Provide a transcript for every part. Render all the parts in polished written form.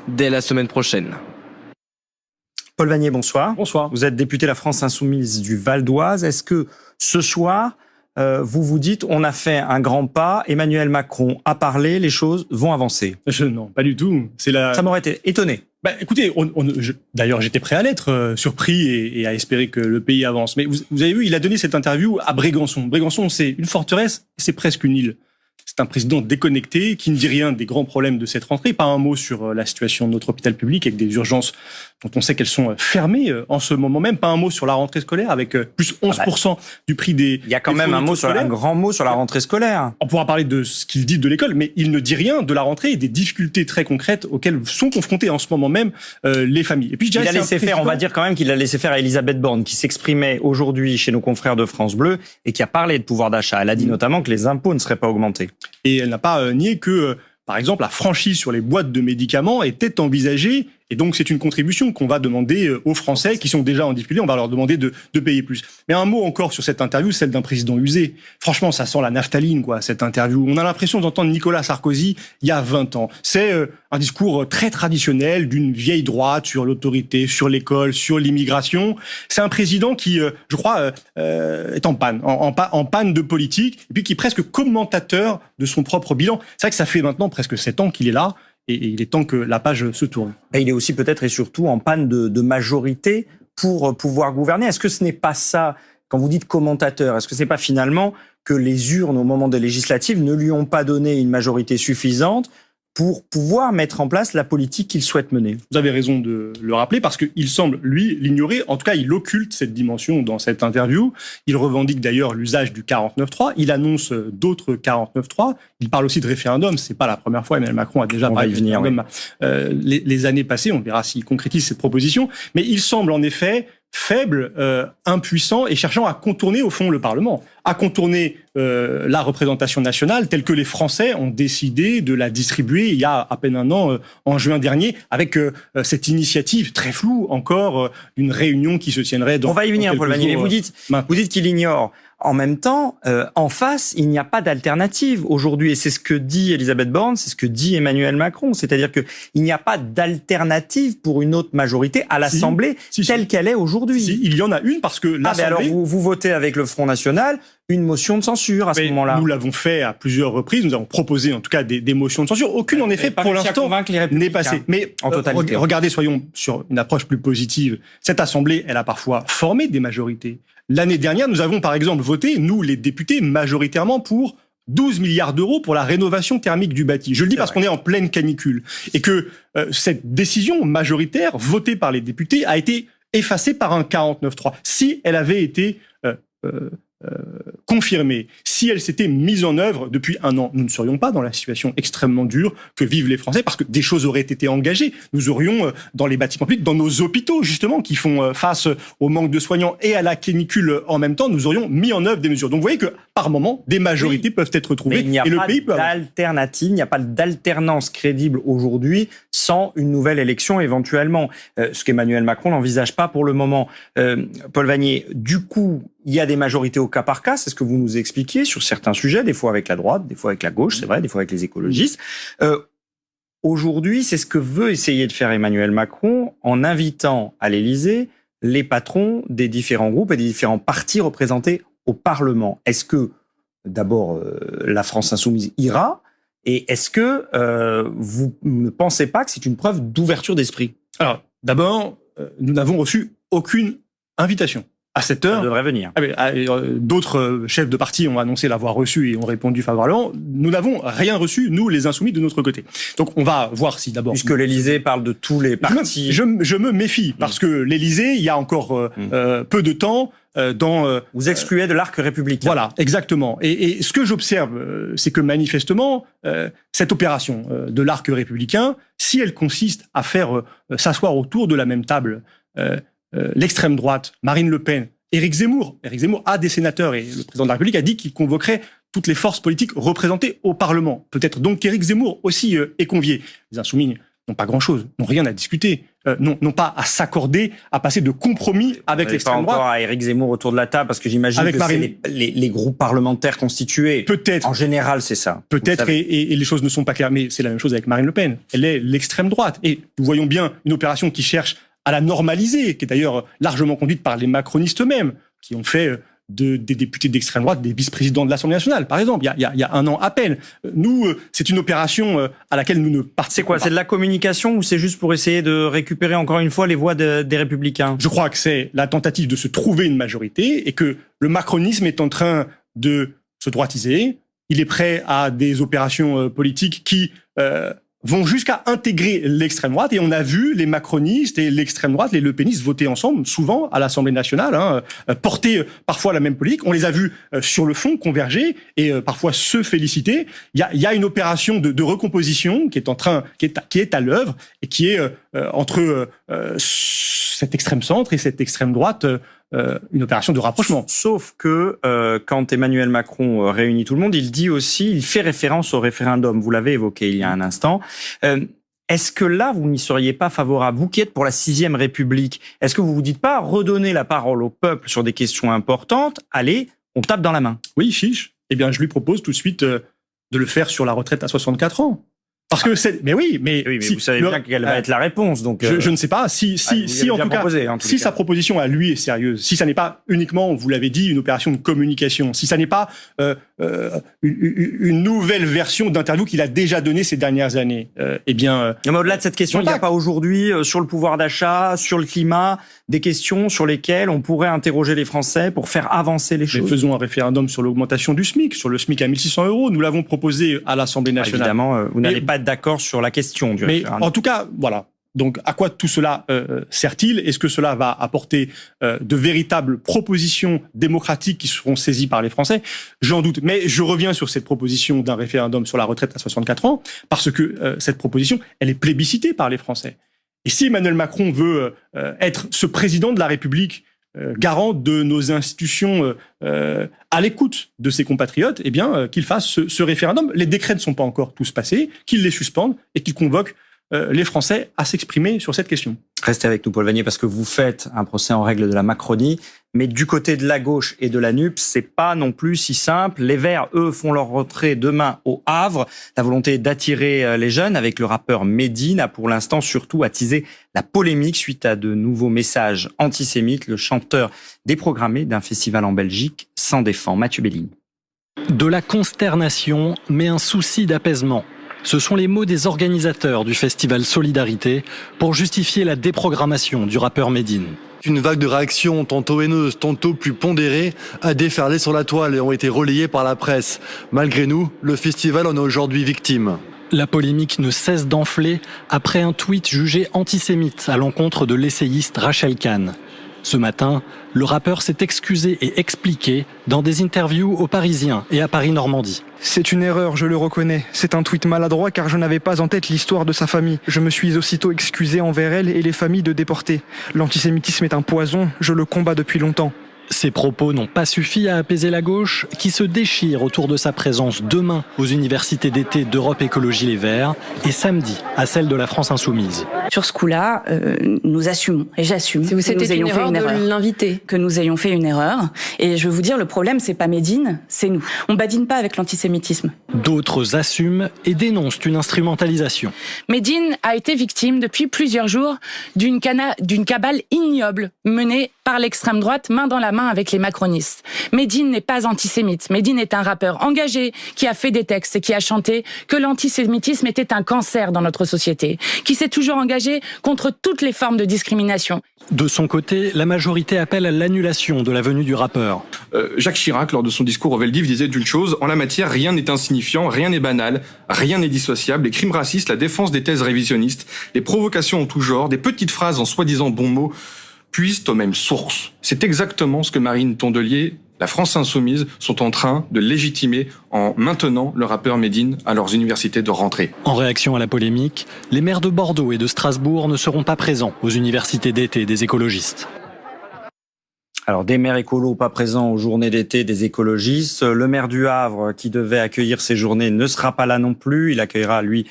dès la semaine prochaine. Paul Vannier, bonsoir. Bonsoir. Vous êtes député La France Insoumise du Val d'Oise. Est-ce que ce soir, vous vous dites, on a fait un grand pas, Emmanuel Macron a parlé, les choses vont avancer? Non, pas du tout. Ça m'aurait été étonné. Écoutez, d'ailleurs, j'étais prêt à l'être, surpris et à espérer que le pays avance. Mais vous avez vu, il a donné cette interview à Brégançon. Brégançon, c'est une forteresse, c'est presque une île. C'est un président déconnecté qui ne dit rien des grands problèmes de cette rentrée. Pas un mot sur la situation de notre hôpital public avec des urgences dont on sait qu'elles sont fermées en ce moment même. Pas un mot sur la rentrée scolaire avec plus 11% du prix des... Il y a quand même un grand mot sur la rentrée scolaire. On pourra parler de ce qu'il dit de l'école, mais il ne dit rien de la rentrée et des difficultés très concrètes auxquelles sont confrontées en ce moment même les familles. Et puis je dirais, il a laissé faire, on va dire quand même qu'il a laissé faire à Elisabeth Borne, qui s'exprimait aujourd'hui chez nos confrères de France Bleu et qui a parlé de pouvoir d'achat. Elle a dit notamment que les impôts ne seraient pas augmentés. Et elle n'a pas nié que, par exemple, la franchise sur les boîtes de médicaments était envisagée. Et donc, c'est une contribution qu'on va demander aux Français qui sont déjà en difficulté. On va leur demander de payer plus. Mais un mot encore sur cette interview, celle d'un président usé. Franchement, ça sent la naphtaline, quoi, cette interview. On a l'impression d'entendre Nicolas Sarkozy il y a 20 ans. C'est un discours très traditionnel d'une vieille droite sur l'autorité, sur l'école, sur l'immigration. C'est un président qui, je crois, est en panne, en panne de politique, et puis qui est presque commentateur de son propre bilan. C'est vrai que ça fait maintenant presque 7 ans qu'il est là. Et il est temps que la page se tourne. Et il est aussi peut-être et surtout en panne de majorité pour pouvoir gouverner. Est-ce que ce n'est pas ça, quand vous dites commentateur, est-ce que ce n'est pas finalement que les urnes au moment des législatives ne lui ont pas donné une majorité suffisante pour pouvoir mettre en place la politique qu'il souhaite mener? Vous avez raison de le rappeler parce qu'il semble, lui, l'ignorer. En tout cas, il occulte cette dimension dans cette interview. Il revendique d'ailleurs l'usage du 49.3. Il annonce d'autres 49.3. Il parle aussi de référendum. C'est pas la première fois. Emmanuel Macron a déjà parlé de référendum les années passées. On verra s'il concrétise cette proposition. Mais il semble en effet faible, impuissant et cherchant à contourner au fond le Parlement, à contourner la représentation nationale telle que les Français ont décidé de la distribuer il y a à peine un an, en juin dernier, avec cette initiative très floue encore d'une réunion qui se tiendrait dans... On va y venir, Paul Vannier, mais vous dites qu'il ignore. En même temps, en face, il n'y a pas d'alternative aujourd'hui. Et c'est ce que dit Elisabeth Borne, c'est ce que dit Emmanuel Macron. C'est-à-dire qu'il n'y a pas d'alternative pour une autre majorité à l'Assemblée telle qu'elle est aujourd'hui. Si, il y en a une parce que l'Assemblée... alors vous votez avec le Front National une motion de censure à ce moment-là. Nous l'avons fait à plusieurs reprises. Nous avons proposé en tout cas des motions de censure. Aucune, en effet, pour l'instant, n'est passée. Mais en totalité. Regardez, soyons sur une approche plus positive. Cette Assemblée, elle a parfois formé des majorités. L'année dernière, nous avons par exemple voté, nous les députés, majoritairement pour 12 milliards d'euros pour la rénovation thermique du bâti. Je le dis parce qu'on est en pleine canicule. Et que cette décision majoritaire, votée par les députés, a été effacée par un 49.3. Si elle avait été confirmée, si elle s'était mise en œuvre depuis un an, nous ne serions pas dans la situation extrêmement dure que vivent les Français, parce que des choses auraient été engagées. Nous aurions, dans les bâtiments publics, dans nos hôpitaux, justement, qui font face au manque de soignants et à la canicule en même temps, nous aurions mis en œuvre des mesures. Donc vous voyez que, par moment, des majorités peuvent être trouvées, et le pays peut d'alternative, il n'y a pas d'alternance crédible aujourd'hui sans une nouvelle élection éventuellement. Ce qu'Emmanuel Macron n'envisage pas pour le moment. Paul Vannier, du coup, il y a des majorités au cas par cas, c'est ce que vous nous expliquiez sur certains sujets, des fois avec la droite, des fois avec la gauche, c'est vrai, des fois avec les écologistes. Aujourd'hui, c'est ce que veut essayer de faire Emmanuel Macron en invitant à l'Élysée les patrons des différents groupes et des différents partis représentés au Parlement. Est-ce que, d'abord, la France Insoumise ira? Et est-ce que vous ne pensez pas que c'est une preuve d'ouverture d'esprit? Alors, d'abord, nous n'avons reçu aucune invitation. À cette heure, ça devrait venir. D'autres chefs de parti ont annoncé l'avoir reçu et ont répondu favorablement. Nous n'avons rien reçu, nous, les Insoumis, de notre côté. Donc, on va voir si d'abord... Puisque l'Élysée parle de tous les partis... Je me méfie, parce que l'Élysée, il y a encore peu de temps... Vous excluez de l'arc républicain. Voilà, exactement. Et ce que j'observe, c'est que manifestement, cette opération de l'arc républicain, si elle consiste à faire s'asseoir autour de la même table l'extrême droite, Marine Le Pen, Éric Zemmour a des sénateurs et le président de la République a dit qu'il convoquerait toutes les forces politiques représentées au Parlement. Peut-être donc qu'Éric Zemmour aussi est convié. Les Insoumis n'ont pas grand-chose, n'ont rien à discuter, n'ont pas à s'accorder, à passer de compromis avec l'extrême droite. Pas encore à Éric Zemmour autour de la table, parce que j'imagine que c'est les groupes parlementaires constitués. Peut-être. En général, c'est ça. Peut-être, et les choses ne sont pas claires, mais c'est la même chose avec Marine Le Pen. Elle est l'extrême droite. Et nous voyons bien une opération qui cherche à la normaliser, qui est d'ailleurs largement conduite par les macronistes eux-mêmes, qui ont fait des députés d'extrême droite, des vice-présidents de l'Assemblée nationale, par exemple, il y a un an à peine. Nous, c'est une opération à laquelle nous ne participons pas. C'est quoi? C'est de la communication ou c'est juste pour essayer de récupérer encore une fois les voix des Républicains? Je crois que c'est la tentative de se trouver une majorité et que le macronisme est en train de se droitiser. Il est prêt à des opérations politiques qui vont jusqu'à intégrer l'extrême droite, et on a vu les macronistes et l'extrême droite, les lepénistes voter ensemble, souvent à l'Assemblée nationale, porter parfois la même politique. On les a vus sur le fond converger et parfois se féliciter. Il y a une opération de recomposition qui est à l'œuvre et qui est entre cet extrême centre et cette extrême droite. Une opération de rapprochement. Sauf que quand Emmanuel Macron réunit tout le monde, il fait référence au référendum. Vous l'avez évoqué il y a un instant. Est-ce que là, vous n'y seriez pas favorable? Vous qui êtes pour la 6e République, est-ce que vous vous dites pas redonner la parole au peuple sur des questions importantes? Allez, on tape dans la main. Oui, chiche. Eh bien, je lui propose tout de suite de le faire sur la retraite à 64 ans. Parce que mais vous savez bien quelle va être la réponse. Donc, je ne sais pas si en tout cas, si sa proposition à lui est sérieuse, si ça n'est pas uniquement, vous l'avez dit, une opération de communication, si ça n'est pas une nouvelle version d'interview qu'il a déjà donnée ces dernières années, eh bien. Mais au-delà de cette question, il n'y a pas aujourd'hui sur le pouvoir d'achat, sur le climat, des questions sur lesquelles on pourrait interroger les Français pour faire avancer les choses. Mais faisons un référendum sur l'augmentation du SMIC, sur le SMIC à 1 600 €. Nous l'avons proposé à l'Assemblée nationale. Évidemment, vous n'allez pas être d'accord sur la question du référendum. Mais en tout cas, voilà. Donc, à quoi tout cela sert-il? Est-ce que cela va apporter de véritables propositions démocratiques qui seront saisies par les Français? J'en doute. Mais je reviens sur cette proposition d'un référendum sur la retraite à 64 ans, parce que cette proposition, elle est plébiscitée par les Français. Et si Emmanuel Macron veut être ce président de la République, garant de nos institutions à l'écoute de ses compatriotes, eh bien, qu'il fasse ce référendum. Les décrets ne sont pas encore tous passés, qu'il les suspende et qu'il convoque les Français à s'exprimer sur cette question. Restez avec nous, Paul Vannier, parce que vous faites un procès en règle de la Macronie, mais du côté de la gauche et de la NUP, c'est pas non plus si simple. Les Verts, eux, font leur retrait demain au Havre. La volonté d'attirer les jeunes avec le rappeur Medine a pour l'instant surtout attisé la polémique suite à de nouveaux messages antisémites. Le chanteur déprogrammé d'un festival en Belgique s'en défend. Mathieu Belling. De la consternation, mais un souci d'apaisement. Ce sont les mots des organisateurs du festival Solidarité pour justifier la déprogrammation du rappeur Medine. Une vague de réactions, tantôt haineuses, tantôt plus pondérées, a déferlé sur la toile et ont été relayées par la presse. Malgré nous, le festival en est aujourd'hui victime. La polémique ne cesse d'enfler après un tweet jugé antisémite à l'encontre de l'essayiste Rachel Kahn. Ce matin, le rappeur s'est excusé et expliqué dans des interviews aux Parisiens et à Paris-Normandie. C'est une erreur, je le reconnais. C'est un tweet maladroit car je n'avais pas en tête l'histoire de sa famille. Je me suis aussitôt excusé envers elle et les familles de déportés. L'antisémitisme est un poison, je le combats depuis longtemps. Ces propos n'ont pas suffi à apaiser la gauche, qui se déchire autour de sa présence demain aux universités d'été d'Europe Écologie Les Verts et samedi à celle de la France Insoumise. Sur ce coup-là, nous assumons, et j'assume que nous ayons fait une erreur. De l'inviter. Que nous ayons fait une erreur. Et je veux vous dire, le problème, c'est pas Medine, c'est nous. On badine pas avec l'antisémitisme. D'autres assument et dénoncent une instrumentalisation. Medine a été victime depuis plusieurs jours d'une cabale ignoble menée par l'extrême droite, main dans la main avec les macronistes. Medine n'est pas antisémite. Medine est un rappeur engagé qui a fait des textes et qui a chanté que l'antisémitisme était un cancer dans notre société, qui s'est toujours engagé contre toutes les formes de discrimination. De son côté, la majorité appelle à l'annulation de la venue du rappeur. Jacques Chirac, lors de son discours au Veldiv, disait d'une chose: en la matière, rien n'est insignifiant, rien n'est banal, rien n'est dissociable. Les crimes racistes, la défense des thèses révisionnistes, les provocations en tout genre, des petites phrases en soi-disant bons mots, puissent aux mêmes sources. C'est exactement ce que Marine Tondelier, la France Insoumise, sont en train de légitimer en maintenant le rappeur Medine à leurs universités de rentrée. En réaction à la polémique, les maires de Bordeaux et de Strasbourg ne seront pas présents aux universités d'été des écologistes. Alors, des maires écolos pas présents aux journées d'été des écologistes. Le maire du Havre, qui devait accueillir ces journées, ne sera pas là non plus. Il accueillera, lui,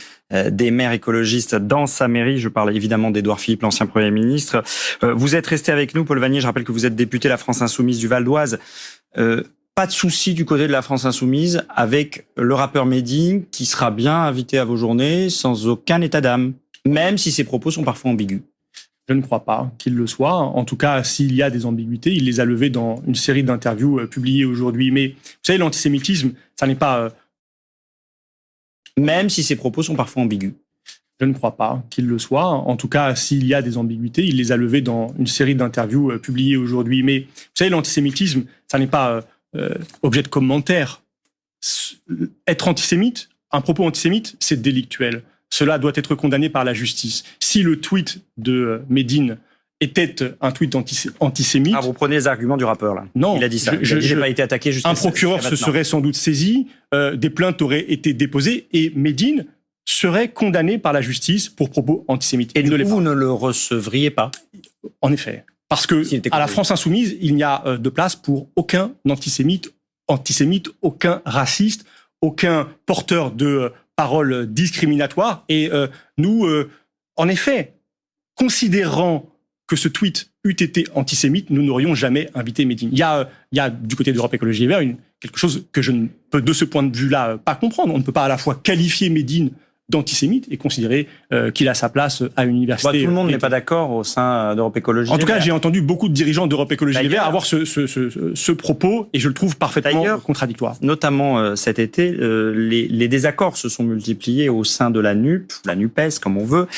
des maires écologistes dans sa mairie. Je parle évidemment d'Édouard Philippe, l'ancien Premier ministre. Vous êtes resté avec nous, Paul Vannier. Je rappelle que vous êtes député La France Insoumise du Val d'Oise. Pas de souci du côté de La France Insoumise avec le rappeur Medine, qui sera bien invité à vos journées sans aucun état d'âme, même si ses propos sont parfois ambigus. Je ne crois pas qu'il le soit. En tout cas, s'il y a des ambiguïtés, il les a levées dans une série d'interviews publiées aujourd'hui. Mais vous savez, l'antisémitisme, ça n'est pas... Même si ses propos sont parfois ambigus. Je ne crois pas qu'il le soit. En tout cas, s'il y a des ambiguïtés, il les a levées dans une série d'interviews publiées aujourd'hui. Mais vous savez, l'antisémitisme, ça n'est pas objet de commentaire. Être antisémite, un propos antisémite, c'est délictuel. Cela doit être condamné par la justice. Si le tweet de Medine était un tweet antisémite... Ah, vous prenez les arguments du rappeur, là. Non. Il a dit ça. Il n'a pas été attaqué jusqu'à... Un procureur se serait sans doute saisi, des plaintes auraient été déposées, et Medine serait condamné par la justice pour propos antisémites. Et du coup, vous ne le recevriez pas? En effet. Parce que à la France Insoumise, il n'y a de place pour aucun antisémite, aucun raciste, aucun porteur de paroles discriminatoires. Et nous, en effet, considérant que ce tweet eût été antisémite, nous n'aurions jamais invité Medine. Il y a du côté d'Europe Écologie Les Verts quelque chose que je ne peux, de ce point de vue-là, pas comprendre. On ne peut pas à la fois qualifier Medine d'antisémite et considérer qu'il a sa place à une université. Tout le monde n'est pas d'accord au sein d'Europe Écologie Les Verts. En tout cas, j'ai entendu beaucoup de dirigeants d'Europe Écologie Les Verts avoir ce propos, et je le trouve parfaitement contradictoire. Notamment cet été, les désaccords se sont multipliés au sein de la NUP, la NUPES, comme on veut.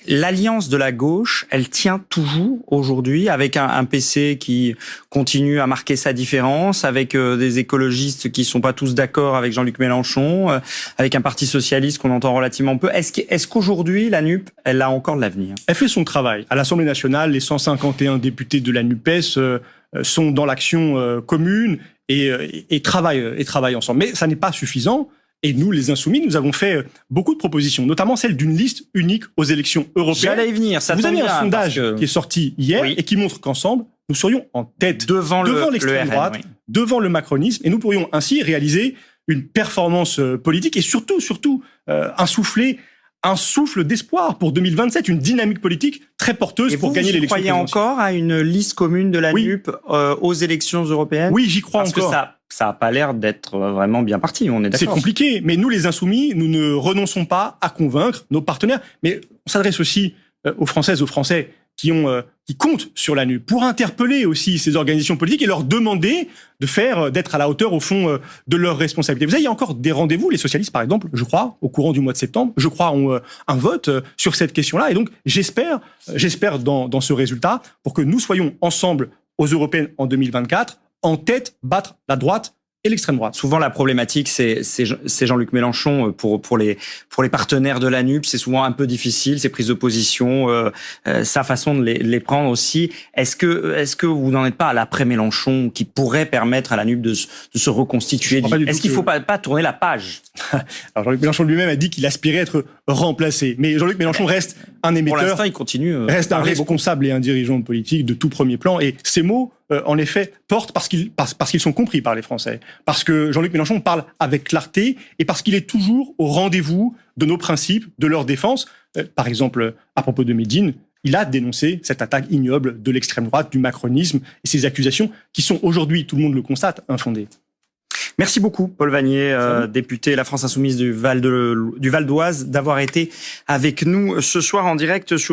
L'alliance de la gauche, elle tient toujours aujourd'hui, avec un PC qui continue à marquer sa différence, avec des écologistes qui sont pas tous d'accord avec Jean-Luc Mélenchon, avec un parti socialiste qu'on entend relativement peu. Est-ce qu'aujourd'hui, la NUP, elle a encore de l'avenir? Elle fait son travail. À l'Assemblée nationale, les 151 députés de la NUPES sont dans l'action commune et travaillent ensemble. Mais ça n'est pas suffisant. Et nous, les Insoumis, nous avons fait beaucoup de propositions, notamment celle d'une liste unique aux élections européennes. J'allais y venir. Ça Vous avez un sondage qui est sorti hier et qui montre qu'ensemble, nous serions en tête devant l'extrême droite, devant le macronisme, et nous pourrions ainsi réaliser une performance politique et surtout insuffler un souffle d'espoir pour 2027, une dynamique politique très porteuse pour gagner l'élection présidentielle. Vous croyez encore à une liste commune de la NUP aux élections européennes? Oui, j'y crois encore. Parce que ça n'a pas l'air d'être vraiment bien parti, on est d'accord. C'est compliqué, mais nous, les Insoumis, nous ne renonçons pas à convaincre nos partenaires. Mais on s'adresse aussi aux Françaises, aux Français qui comptent sur la NUP pour interpeller aussi ces organisations politiques et leur demander d'être à la hauteur, au fond, de leurs responsabilités. Vous savez, il y a encore des rendez-vous. Les socialistes, par exemple, je crois, au courant du mois de septembre, ont un vote sur cette question-là. Et donc, j'espère dans ce résultat pour que nous soyons ensemble aux européennes en 2024, en tête, battre la droite et l'extrême droite. Souvent, la problématique, c'est Jean-Luc Mélenchon pour les partenaires de la NUP. C'est souvent un peu difficile, ses prises de position, sa façon de les prendre aussi. Est-ce que vous n'en êtes pas à l'après-Mélenchon qui pourrait permettre à la NUP de se reconstituer? Est-ce qu'il ne faut pas tourner la page? Alors, Jean-Luc Mélenchon lui-même a dit qu'il aspirait à être remplacé. Mais Jean-Luc Mélenchon reste un émetteur. Pour l'instant, il continue. Reste un responsable et un dirigeant politique de tout premier plan. Et ces mots, en effet, portent parce qu'ils sont compris par les Français. Parce que Jean-Luc Mélenchon parle avec clarté et parce qu'il est toujours au rendez-vous de nos principes, de leur défense. Par exemple, à propos de Medine, il a dénoncé cette attaque ignoble de l'extrême droite, du macronisme et ces accusations qui sont aujourd'hui, tout le monde le constate, infondées. Merci beaucoup, Paul Vannier, député La France Insoumise du Val d'Oise, d'avoir été avec nous ce soir en direct sur